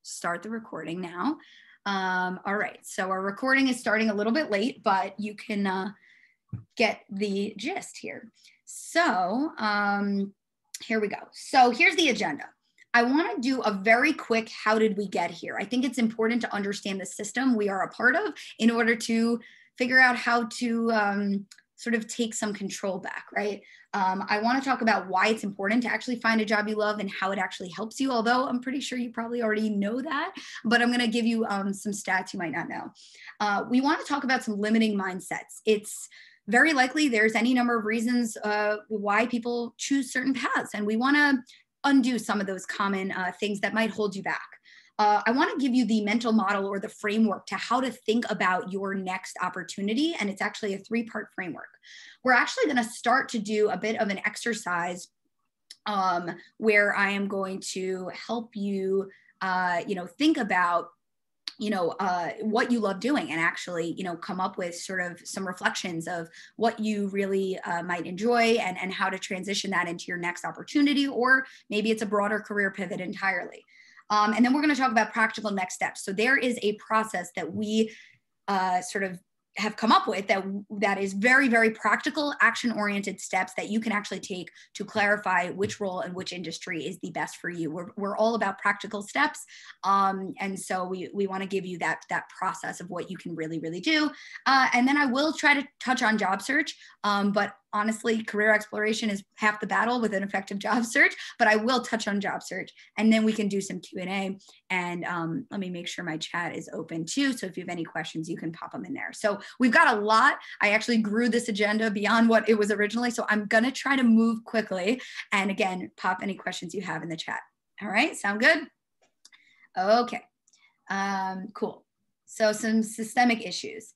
start the recording now. All right, so our recording is starting a little bit late, but you can get the gist here. So here we go. So here's the agenda. I want to do a very quick, how did we get here? I think it's important to understand the system we are a part of in order to figure out how to sort of take some control back, right? I want to talk about why it's important to actually find a job you love and how it actually helps you, although I'm pretty sure you probably already know that, but I'm going to give you some stats you might not know. We want to talk about some limiting mindsets. It's very likely there's any number of reasons why people choose certain paths, and we want to undo some of those common things that might hold you back. I want to give you the mental model or the framework to how to think about your next opportunity. And it's actually a 3-part framework. We're actually going to start to do a bit of an exercise where I am going to help you, think about what you love doing and actually, come up with sort of some reflections of what you really might enjoy and how to transition that into your next opportunity, or maybe it's a broader career pivot entirely. And then we're going to talk about practical next steps. So there is a process that we sort of have come up with that is very, very practical, action-oriented steps that you can actually take to clarify which role and which industry is the best for you. We're all about practical steps. And so we want to give you that process of what you can really, really do. And then I will try to touch on job search, but honestly, career exploration is half the battle with an effective job search, but I will touch on job search, and then we can do some Q&A. And let me make sure my chat is open too. So if you have any questions, you can pop them in there. So we've got a lot. I actually grew this agenda beyond what it was originally. So I'm going to try to move quickly. And again, pop any questions you have in the chat. All right. Sound good? Okay. Cool. So some systemic issues.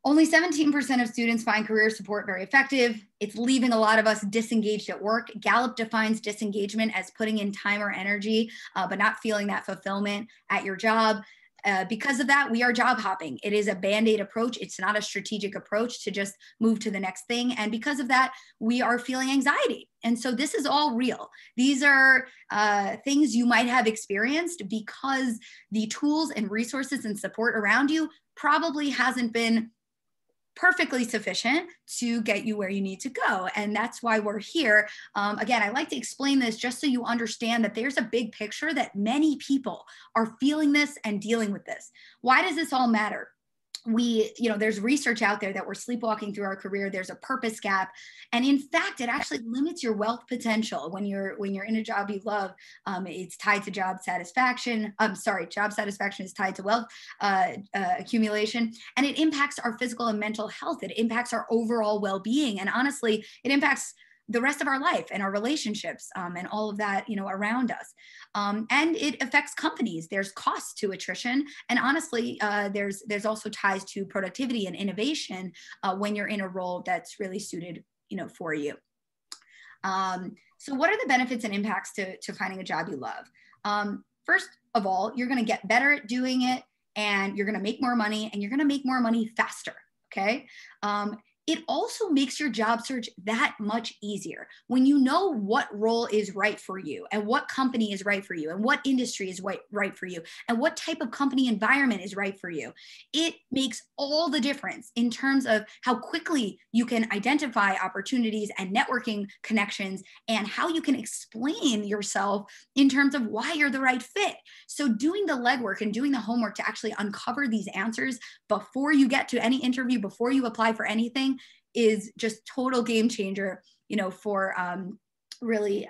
Only 17% of students find career support very effective. It's leaving a lot of us disengaged at work. Gallup defines disengagement as putting in time or energy, but not feeling that fulfillment at your job. Because of that, we are job hopping. It is a Band-Aid approach. It's not a strategic approach to just move to the next thing. And because of that, we are feeling anxiety. And so this is all real. These are things you might have experienced because the tools and resources and support around you probably hasn't been perfectly sufficient to get you where you need to go. And that's why we're here. Again, I like to explain this just so you understand that there's a big picture that many people are feeling this and dealing with this. Why does this all matter? There's research out there that we're sleepwalking through our career. There's a purpose gap. And in fact, it actually limits your wealth potential when you're in a job you love. It's tied to job satisfaction. Job satisfaction is tied to wealth accumulation, and it impacts our physical and mental health. It impacts our overall well-being. And honestly, it impacts the rest of our life and our relationships and all of that, around us. And it affects companies. There's costs to attrition. And honestly, there's also ties to productivity and innovation when you're in a role that's really suited, for you. So what are the benefits and impacts to finding a job you love? First of all, you're going to get better at doing it, and you're going to make more money, and you're going to make more money faster. Okay. It also makes your job search that much easier when you know what role is right for you and what company is right for you and what industry is right for you and what type of company environment is right for you. It makes all the difference in terms of how quickly you can identify opportunities and networking connections and how you can explain yourself in terms of why you're the right fit. So doing the legwork and doing the homework to actually uncover these answers before you get to any interview, before you apply for anything, is just total game changer, for really,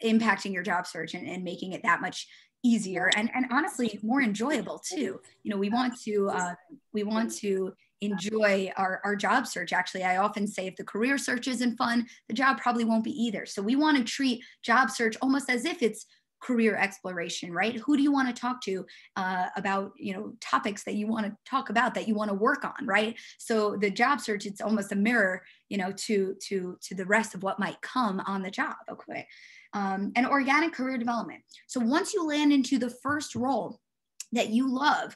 impacting your job search and making it that much easier and honestly more enjoyable too. We want to enjoy our job search. Actually, I often say if the career search isn't fun, the job probably won't be either. So we want to treat job search almost as if it's career exploration, right? Who do you want to talk to about, topics that you want to talk about, that you want to work on, right? So the job search, it's almost a mirror, to the rest of what might come on the job. Okay. And organic career development. So once you land into the first role, that you love,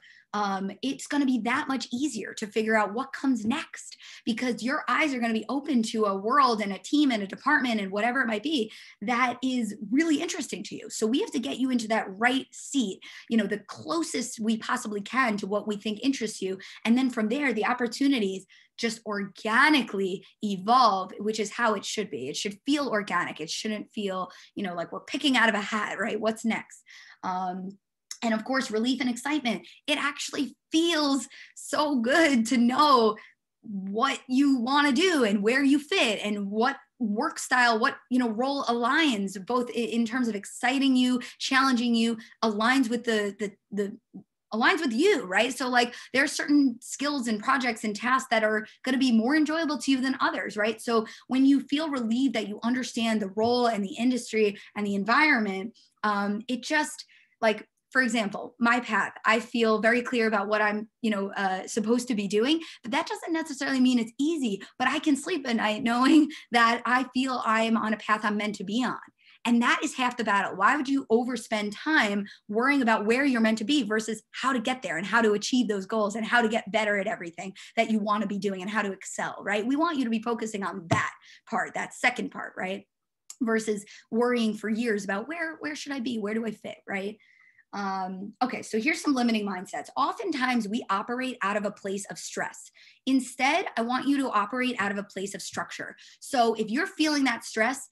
it's going to be that much easier to figure out what comes next, because your eyes are going to be open to a world and a team and a department and whatever it might be that is really interesting to you. So we have to get you into that right seat, you know, the closest we possibly can to what we think interests you. And then from there, the opportunities just organically evolve, which is how it should be. It should feel organic. It shouldn't feel, you know, like we're picking out of a hat, right? What's next? And of course, relief and excitement. It actually feels so good to know what you want to do and where you fit and what work style, what, you know, role aligns, both in terms of exciting you, challenging you, aligns with aligns with you, right? So like there are certain skills and projects and tasks that are going to be more enjoyable to you than others, right? So when you feel relieved that you understand the role and the industry and the environment, it just, like, for example, my path, I feel very clear about what I'm, you know, supposed to be doing, but that doesn't necessarily mean it's easy, but I can sleep at night knowing that I feel I am on a path I'm meant to be on. And that is half the battle. Why would you overspend time worrying about where you're meant to be versus how to get there and how to achieve those goals and how to get better at everything that you want to be doing and how to excel, right? We want you to be focusing on that part, that second part, right? Versus worrying for years about where should I be? Where do I fit, right? Okay, so here's some limiting mindsets. Oftentimes we operate out of a place of stress. Instead, I want you to operate out of a place of structure. So if you're feeling that stress,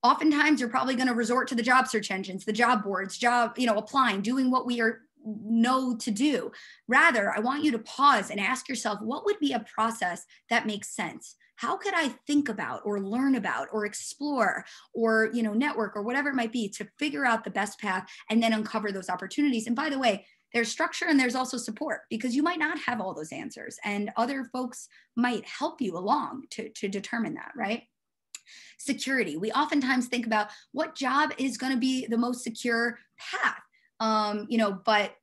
oftentimes you're probably going to resort to the job search engines, the job boards, applying, doing what we know to do. Rather, I want you to pause and ask yourself, what would be a process that makes sense? How could I think about or learn about or explore or, you know, network or whatever it might be to figure out the best path and then uncover those opportunities? And by the way, there's structure and there's also support, because you might not have all those answers and other folks might help you along to determine that, right? Security. We oftentimes think about what job is going to be the most secure path, but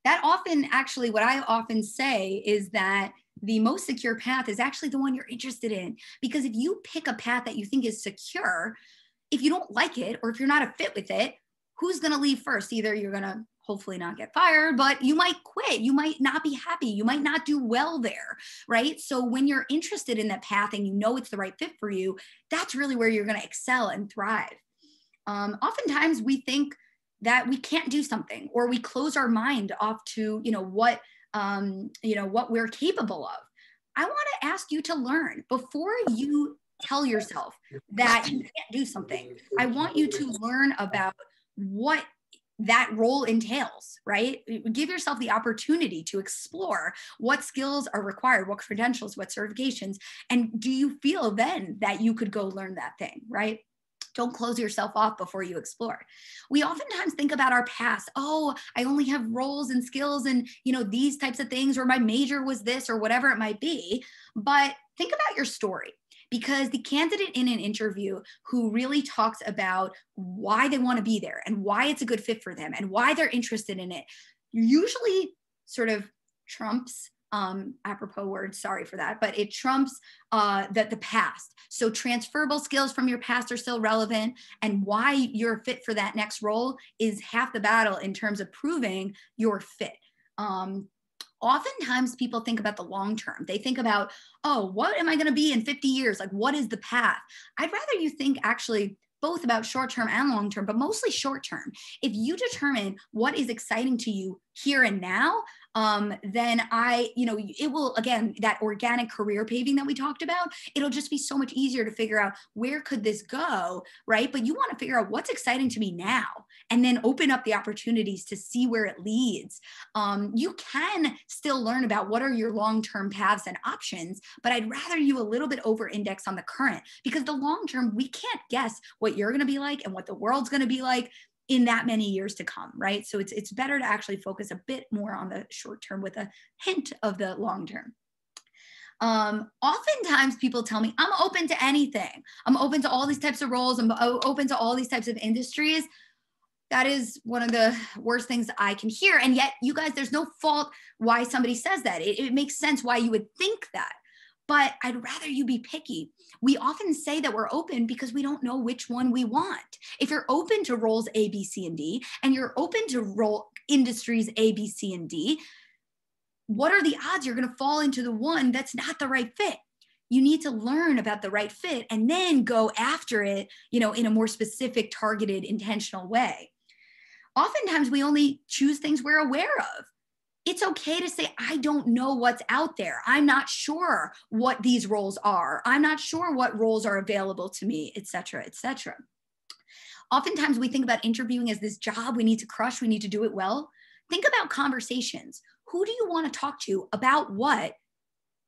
that often, actually, what I often say is that the most secure path is actually the one you're interested in. Because if you pick a path that you think is secure, if you don't like it or if you're not a fit with it, who's going to leave first? Either you're going to hopefully not get fired, but you might quit. You might not be happy. You might not do well there, right? So when you're interested in that path and you know it's the right fit for you, that's really where you're going to excel and thrive. Oftentimes we think that we can't do something, or we close our mind off to, what we're capable of. I want to ask you to learn before you tell yourself that you can't do something. I want you to learn about what that role entails, right? Give yourself the opportunity to explore what skills are required, what credentials, what certifications, and do you feel then that you could go learn that thing, right? Don't close yourself off before you explore. We oftentimes think about our past. Oh, I only have roles and skills and, these types of things, or my major was this, or whatever it might be. But think about your story, because the candidate in an interview who really talks about why they want to be there and why it's a good fit for them and why they're interested in it usually sort of trumps, apropos word, sorry for that, but it trumps the past. So transferable skills from your past are still relevant, and why you're fit for that next role is half the battle in terms of proving your fit. Oftentimes people think about the long term. They think about, oh, what am I going to be in 50 years? Like, what is the path? I'd rather you think actually both about short term and long term, but mostly short term. If you determine what is exciting to you here and now, then it will, again, that organic career paving that we talked about, it'll just be so much easier to figure out where could this go, right? But you want to figure out what's exciting to me now, and then open up the opportunities to see where it leads. You can still learn about what are your long-term paths and options, but I'd rather you a little bit over-index on the current, because the long-term, we can't guess what you're going to be like and what the world's going to be like in that many years to come, right? So it's better to actually focus a bit more on the short term with a hint of the long term. Oftentimes people tell me, I'm open to anything. I'm open to all these types of roles. I'm open to all these types of industries. That is one of the worst things I can hear. And yet, you guys, there's no fault why somebody says that. It makes sense why you would think that. but I'd rather you be picky. We often say that we're open because we don't know which one we want. If you're open to roles A, B, C, and D, and you're open to role industries A, B, C, and D, what are the odds you're going to fall into the one that's not the right fit? You need to learn about the right fit and then go after it, in a more specific, targeted, intentional way. Oftentimes we only choose things we're aware of. It's okay to say, I don't know what's out there. I'm not sure what these roles are. I'm not sure what roles are available to me, et cetera, et cetera. Oftentimes we think about interviewing as this job we need to crush, we need to do it well. Think about conversations. Who do you want to talk to about what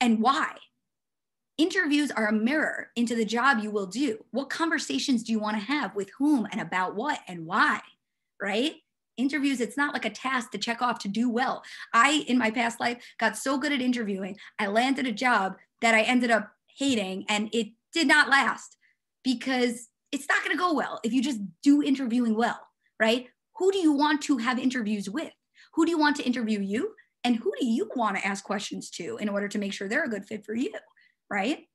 and why? Interviews are a mirror into the job you will do. What conversations do you want to have with whom and about what and why, right? Interviews, it's not like a task to check off to do well. I, in my past life, got so good at interviewing, I landed a job that I ended up hating, and it did not last because it's not going to go well if you just do interviewing well, right? Who do you want to have interviews with? Who do you want to interview you? And who do you want to ask questions to in order to make sure they're a good fit for you, right?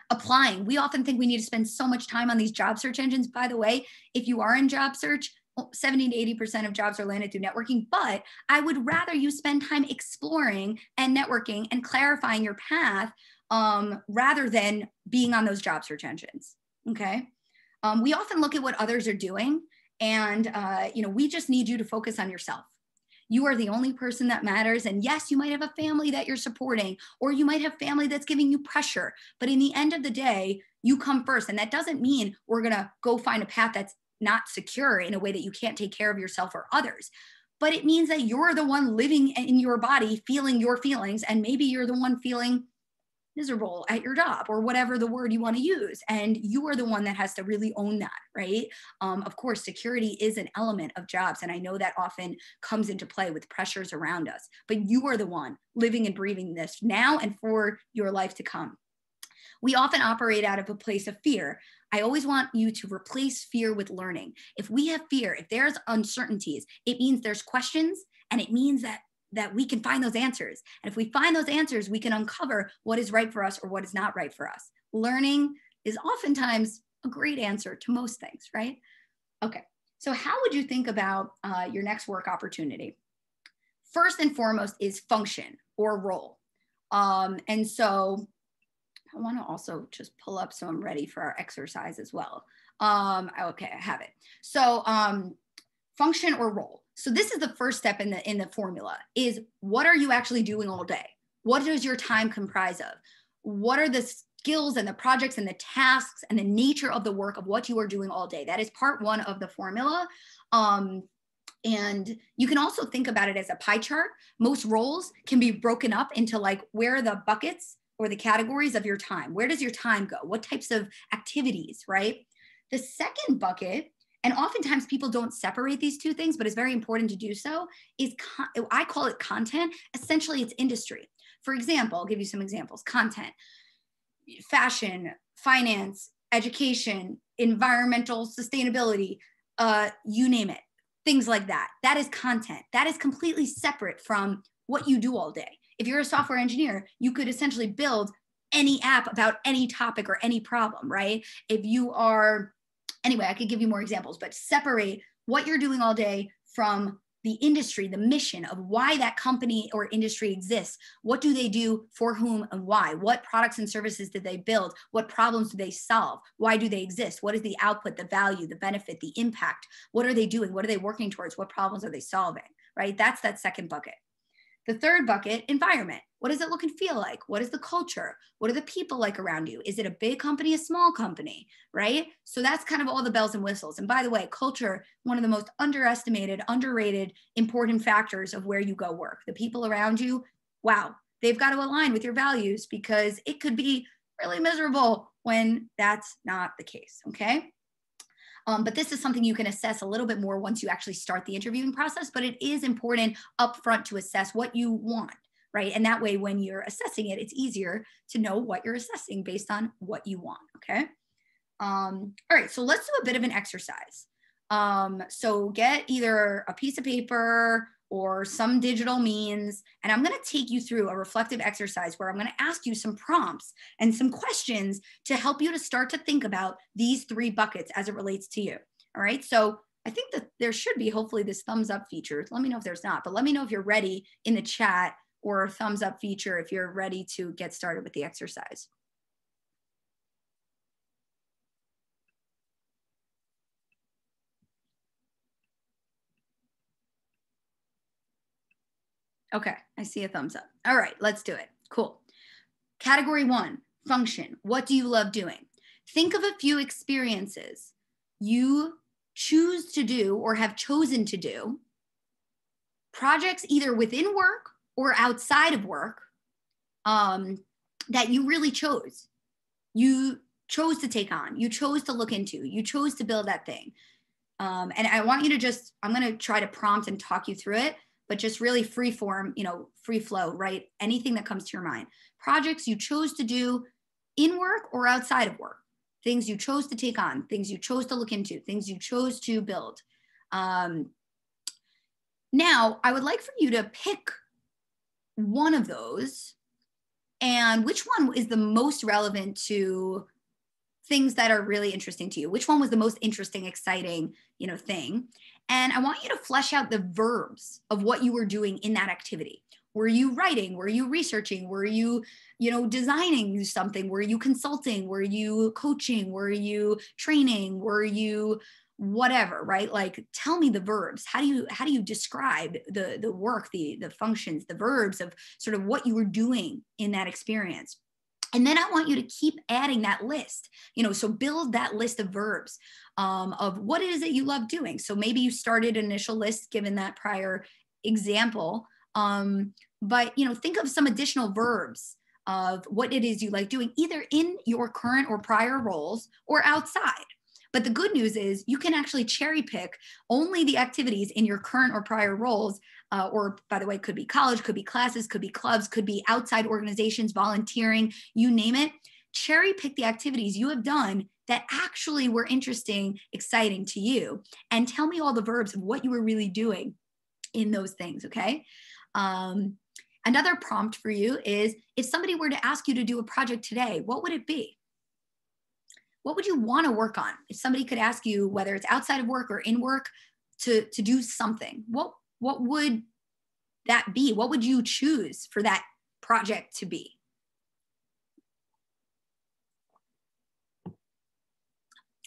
Applying. We often think we need to spend so much time on these job search engines. By the way, if you are in job search, 70 to 80% of jobs are landed through networking, but I would rather you spend time exploring and networking and clarifying your path rather than being on those job search engines, okay? We often look at what others are doing, and we just need you to focus on yourself. You are the only person that matters. And yes, you might have a family that you're supporting, or you might have family that's giving you pressure. But in the end of the day, you come first. And that doesn't mean we're going to go find a path that's not secure in a way that you can't take care of yourself or others. But it means that you're the one living in your body, feeling your feelings. And maybe you're the one feeling miserable at your job, or whatever the word you want to use. And you are the one that has to really own that, right? Of course, security is an element of jobs. And I know that often comes into play with pressures around us, but you are the one living and breathing this now and for your life to come. We often operate out of a place of fear. I always want you to replace fear with learning. If we have fear, if there's uncertainties, it means there's questions, and it means that we can find those answers. And if we find those answers, we can uncover what is right for us or what is not right for us. Learning is oftentimes a great answer to most things, right? Okay, so how would you think about your next work opportunity? First and foremost is function or role. And so I want to also just pull up so I'm ready for our exercise as well. Okay, I have it. So function or role. So this is the first step in the formula, is what are you actually doing all day? What does your time comprise of? What are the skills and the projects and the tasks and the nature of the work of what you are doing all day? That is part one of the formula. And you can also think about it as a pie chart. Most roles can be broken up into like, where are the buckets or the categories of your time? Where does your time go? What types of activities, right? The second bucket, and oftentimes people don't separate these two things, but it's very important to do so, is I call it content. Essentially, it's industry. For example, I'll give you some examples. Content, fashion, finance, education, environmental sustainability, you name it, things like that. That is content. That is completely separate from what you do all day. If you're a software engineer, you could essentially build any app about any topic or any problem, right? If you are, anyway, I could give you more examples, but separate what you're doing all day from the industry, the mission of why that company or industry exists. What do they do, for whom, and why? What products and services did they build? What problems do they solve? Why do they exist? What is the output, the value, the benefit, the impact? What are they doing? What are they working towards? What problems are they solving, right? That's that second bucket. The third bucket, environment. What does it look and feel like? What is the culture? What are the people like around you? Is it a big company, a small company, right? So that's kind of all the bells and whistles. And by the way, culture, one of the most underestimated, underrated, important factors of where you go work. The people around you, wow, they've got to align with your values, because it could be really miserable when that's not the case, okay? But this is something you can assess a little bit more once you actually start the interviewing process, but it is important upfront to assess what you want, right? And that way, when you're assessing it, it's easier to know what you're assessing based on what you want, okay? All right, so let's do a bit of an exercise. So get either a piece of paper or some digital means. And I'm going to take you through a reflective exercise where I'm going to ask you some prompts and some questions to help you to start to think about these 3 buckets as it relates to you. All right. So I think that there should be hopefully this thumbs up feature. Let me know if there's not, but let me know if you're ready in the chat, or thumbs up feature if you're ready to get started with the exercise. Okay, I see a thumbs up. All right, let's do it. Cool. Category 1, function. What do you love doing? Think of a few experiences you choose to do or have chosen to do, projects either within work or outside of work, that you really chose. You chose to take on, you chose to look into, you chose to build that thing. And I want you to just, I'm going to try to prompt and talk you through it, but just really free form, free flow, right? Anything that comes to your mind. Projects you chose to do in work or outside of work, things you chose to take on, things you chose to look into, things you chose to build. Now, I would like for you to pick one of those, and which one is the most relevant to things that are really interesting to you. Which one was the most interesting, exciting, thing? And I want you to flesh out the verbs of what you were doing in that activity. Were you writing? Were you researching? Were you, designing something? Were you consulting? Were you coaching? Were you training? Were you whatever, right? Like, tell me the verbs. How do you describe the work, the functions, the verbs of sort of what you were doing in that experience? And then I want you to keep adding that list, so build that list of verbs of what it is that you love doing. So maybe you started an initial list given that prior example, but think of some additional verbs of what it is you like doing, either in your current or prior roles or outside. But the good news is you can actually cherry pick only the activities in your current or prior roles, or by the way, could be college, could be classes, could be clubs, could be outside organizations, volunteering, you name it. Cherry pick the activities you have done that actually were interesting, exciting to you, and tell me all the verbs of what you were really doing in those things, okay? Another prompt for you is, if somebody were to ask you to do a project today, what would it be? What would you want to work on? If somebody could ask you, whether it's outside of work or in work, to do something, what would that be? What would you choose for that project to be?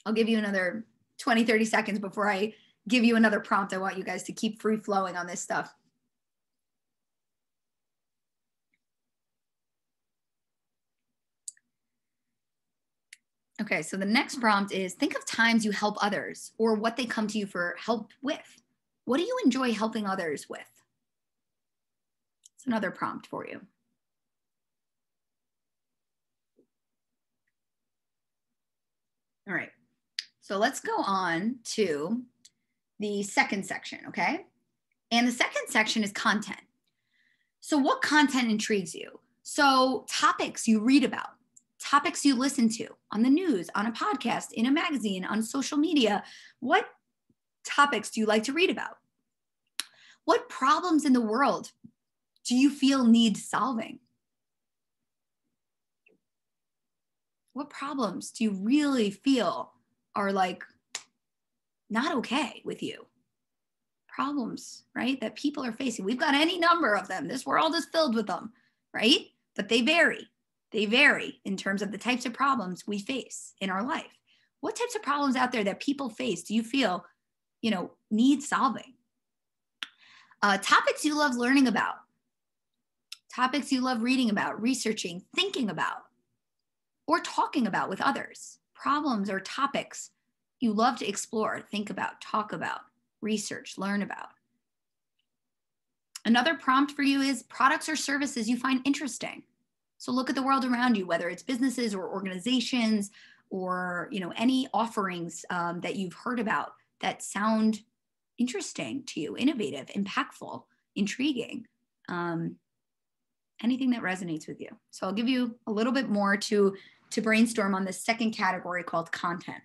I'll give you another 20, 30 seconds before I give you another prompt. I want you guys to keep free flowing on this stuff. Okay, so the next prompt is, think of times you help others or what they come to you for help with. What do you enjoy helping others with? It's another prompt for you. All right, so let's go on to the second section, okay? And the second section is content. So what content intrigues you? So topics you read about, topics you listen to on the news, on a podcast, in a magazine, on social media. What topics do you like to read about? What problems in the world do you feel need solving? What problems do you really feel are like not okay with you? Problems, right, that people are facing. We've got any number of them. This world is filled with them, right? But they vary. They vary in terms of the types of problems we face in our life. What types of problems out there that people face do you feel, need solving? Topics you love learning about, topics you love reading about, researching, thinking about, or talking about with others. Problems or topics you love to explore, think about, talk about, research, learn about. Another prompt for you is products or services you find interesting. So look at the world around you, whether it's businesses or organizations or any offerings that you've heard about that sound interesting to you, innovative, impactful, intriguing, anything that resonates with you. So I'll give you a little bit more to brainstorm on this second category called content.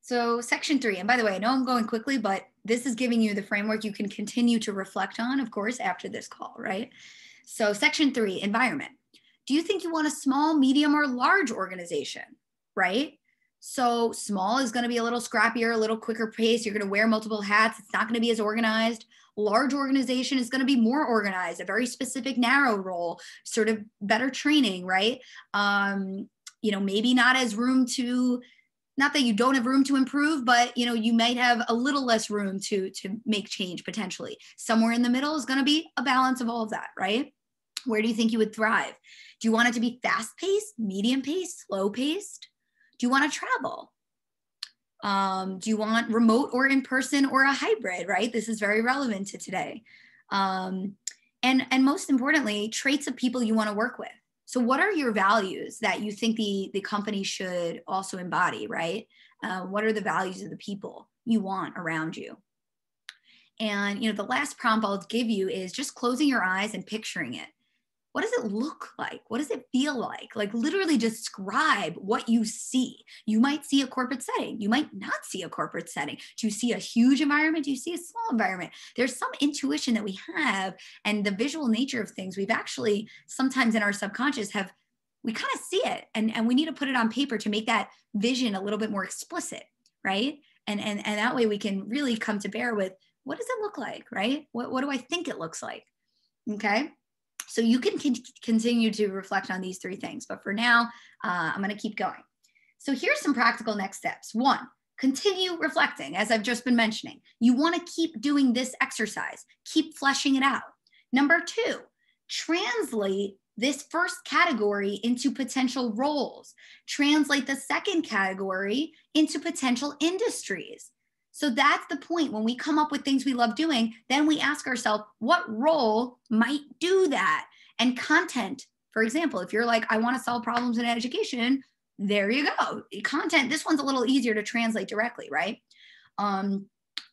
So section 3, and by the way, I know I'm going quickly, but this is giving you the framework you can continue to reflect on, of course, after this call, right? So section 3, environment. Do you think you want a small, medium, or large organization, right? So small is going to be a little scrappier, a little quicker pace. You're going to wear multiple hats. It's not going to be as organized. Large organization is going to be more organized, a very specific, narrow role, sort of better training, right? Maybe not as room to, not that you don't have room to improve, but you might have a little less room to make change potentially. Somewhere in the middle is going to be a balance of all of that, right? Where do you think you would thrive? Do you want it to be fast-paced, medium-paced, slow-paced? Do you want to travel? Do you want remote or in-person or a hybrid, right? This is very relevant to today. And most importantly, traits of people you want to work with. So what are your values that you think the company should also embody, right? What are the values of the people you want around you? And, the last prompt I'll give you is just closing your eyes and picturing it. What does it look like? What does it feel like? Like literally describe what you see. You might see a corporate setting. You might not see a corporate setting. Do you see a huge environment? Do you see a small environment? There's some intuition that we have, and the visual nature of things, we've actually sometimes in our subconscious we kind of see it, and we need to put it on paper to make that vision a little bit more explicit, right? And that way we can really come to bear with, what does it look like, right? What do I think it looks like? Okay. So you can continue to reflect on these 3 things, but for now, I'm going to keep going. So here's some practical next steps. 1, continue reflecting, as I've just been mentioning. You want to keep doing this exercise, keep fleshing it out. Number 2, translate this first category into potential roles. Translate the second category into potential industries. So that's the point. When we come up with things we love doing, then we ask ourselves, what role might do that? And content, for example, if you're like, I want to solve problems in education, there you go. Content, this one's a little easier to translate directly, right?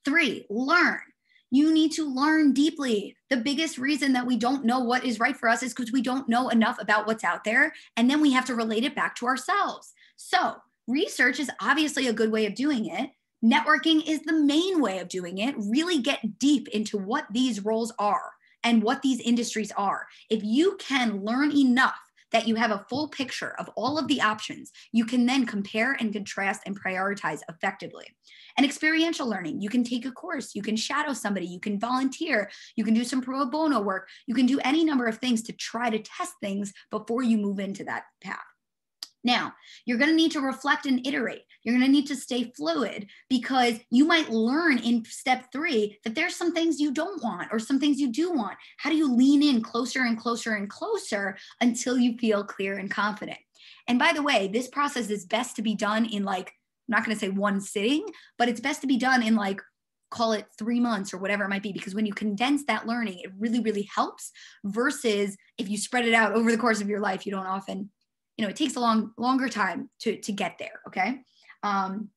3, learn. You need to learn deeply. The biggest reason that we don't know what is right for us is because we don't know enough about what's out there, and then we have to relate it back to ourselves. So research is obviously a good way of doing it. Networking is the main way of doing it. Really get deep into what these roles are and what these industries are. If you can learn enough that you have a full picture of all of the options, you can then compare and contrast and prioritize effectively. And experiential learning, you can take a course, you can shadow somebody, you can volunteer, you can do some pro bono work, you can do any number of things to try to test things before you move into that path. Now, you're going to need to reflect and iterate. You're going to need to stay fluid, because you might learn in step 3 that there's some things you don't want or some things you do want. How do you lean in closer and closer and closer until you feel clear and confident? And by the way, this process is best to be done in, like, I'm not going to say one sitting, but it's best to be done in, like, call it 3 months or whatever it might be, because when you condense that learning, it really, really helps, versus if you spread it out over the course of your life, you don't often, it takes a longer time to get there, okay?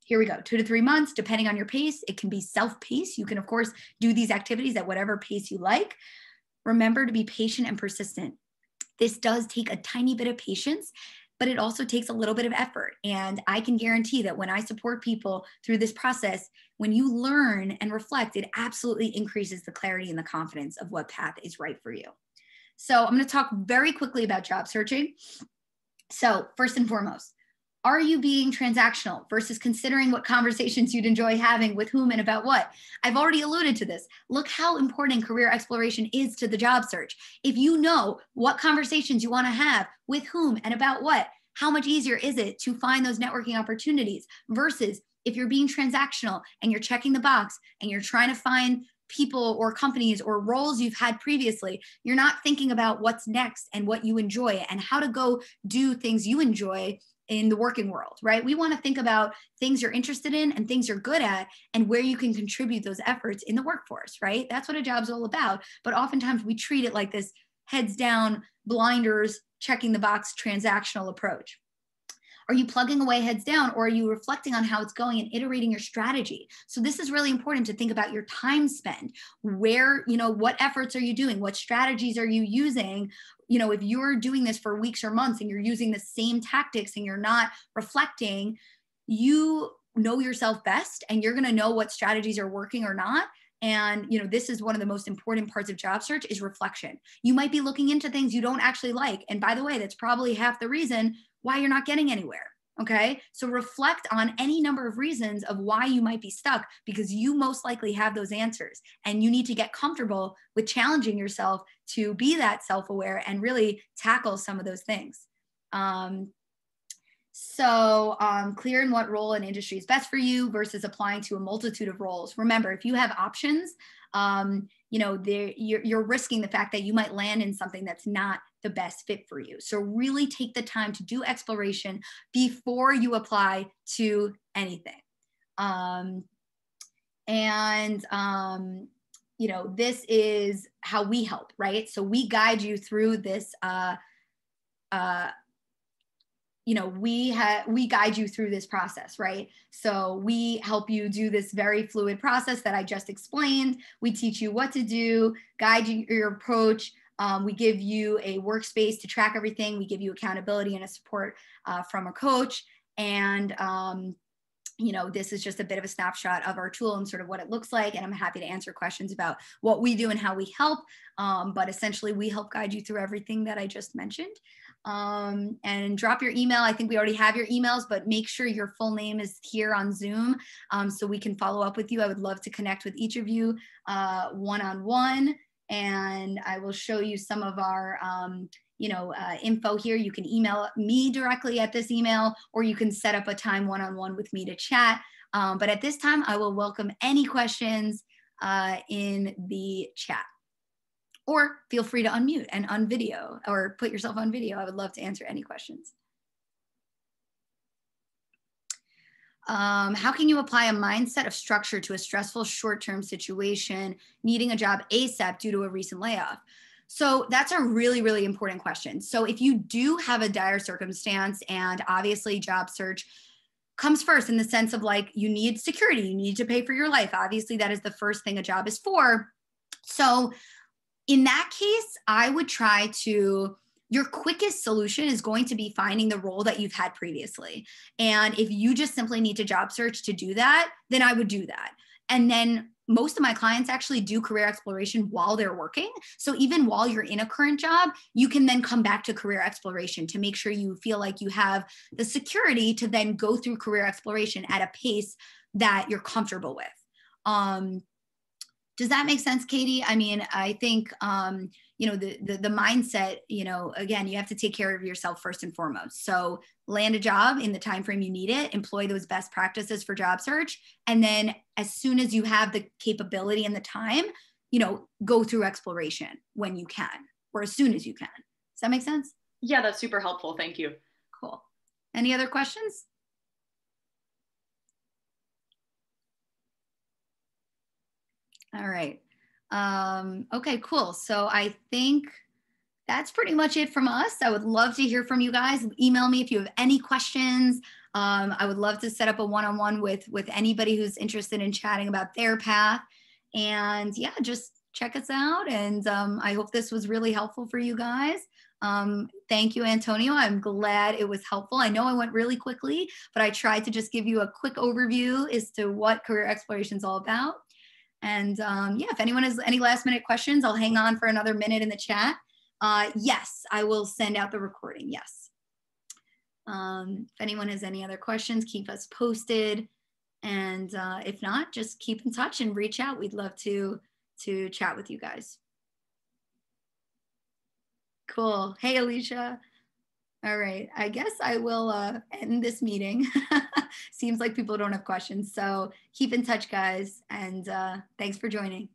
Here we go, 2 to 3 months, depending on your pace. It can be self-paced. You can, of course, do these activities at whatever pace you like. Remember to be patient and persistent. This does take a tiny bit of patience, but it also takes a little bit of effort. And I can guarantee that when I support people through this process, when you learn and reflect, it absolutely increases the clarity and the confidence of what path is right for you. So I'm going to talk very quickly about job searching. So first and foremost, are you being transactional versus considering what conversations you'd enjoy having with whom and about what? I've already alluded to this. Look how important career exploration is to the job search. If you know what conversations you want to have with whom and about what, how much easier is it to find those networking opportunities, versus if you're being transactional and you're checking the box and you're trying to find people or companies or roles you've had previously, you're not thinking about what's next and what you enjoy and how to go do things you enjoy in the working world, right? We want to think about things you're interested in and things you're good at and where you can contribute those efforts in the workforce, right? That's what a job's all about. But oftentimes we treat it like this heads down, blinders, checking the box, transactional approach. Are you plugging away heads down, or are you reflecting on how it's going and iterating your strategy? So this is really important to think about your time spent. Where, what efforts are you doing? What strategies are you using? If you're doing this for weeks or months and you're using the same tactics and you're not reflecting, you know yourself best, and you're going to know what strategies are working or not. And, you know, this is one of the most important parts of job search is reflection. You might be looking into things you don't actually like. And by the way, that's probably half the reason why you're not getting anywhere. Okay. So reflect on any number of reasons of why you might be stuck, because you most likely have those answers, and you need to get comfortable with challenging yourself to be that self-aware and really tackle some of those things. Clear in what role and industry is best for you versus applying to a multitude of roles. Remember, if you have options, you know, you're risking the fact that you might land in something that's not the best fit for you. So really take the time to do exploration before you apply to anything. You know, this is how we help, right? So we guide you through this, you know, we guide you through this process, right? So we help you do this very fluid process that I just explained. We teach you what to do, guide you your approach. We give you a workspace to track everything. We give you accountability and a support from a coach. And, you know, this is just a bit of a snapshot of our tool and sort of what it looks like. And I'm happy to answer questions about what we do and how we help. But essentially, we help guide you through everything that I just mentioned. And drop your email. I think we already have your emails, but make sure your full name is here on Zoom so we can follow up with you. I would love to connect with each of you one-on-one, and I will show you some of our info here. You can email me directly at this email, or you can set up a time one-on-one with me to chat. But at this time, I will welcome any questions in the chat. Or feel free to unmute and unvideo, or put yourself on video. I would love to answer any questions. How can you apply a mindset of structure to a stressful short-term situation, needing a job ASAP due to a recent layoff? So that's a really, really important question. So if you do have a dire circumstance, and obviously job search comes first in the sense of like, you need security, you need to pay for your life. Obviously, that is the first thing a job is for. So in that case, I would try to, your quickest solution is going to be finding the role that you've had previously. And if you just simply need to job search to do that, then I would do that. And then most of my clients actually do career exploration while they're working. So even while you're in a current job, you can then come back to career exploration to make sure you feel like you have the security to then go through career exploration at a pace that you're comfortable with. Does that make sense, Katie? I mean, I think, you know, the mindset, you know, again, you have to take care of yourself first and foremost. So land a job in the time frame you need it, employ those best practices for job search. And then as soon as you have the capability and the time, you know, go through exploration when you can, or as soon as you can. Does that make sense? Yeah, that's super helpful. Thank you. Cool. Any other questions? All right. Okay, cool. So I think that's pretty much it from us. I would love to hear from you guys. Email me if you have any questions. I would love to set up a one-on-one with anybody who's interested in chatting about their path. And yeah, just check us out. And I hope this was really helpful for you guys. Thank you, Antonio. I'm glad it was helpful. I know I went really quickly, but I tried to just give you a quick overview as to what career exploration is all about. And yeah, if anyone has any last minute questions, I'll hang on for another minute in the chat. Yes, I will send out the recording. Yes. If anyone has any other questions, keep us posted. And if not, just keep in touch and reach out. We'd love to chat with you guys. Cool. Hey, Alicia. All right. I guess I will end this meeting. Seems like people don't have questions. So keep in touch, guys. And thanks for joining.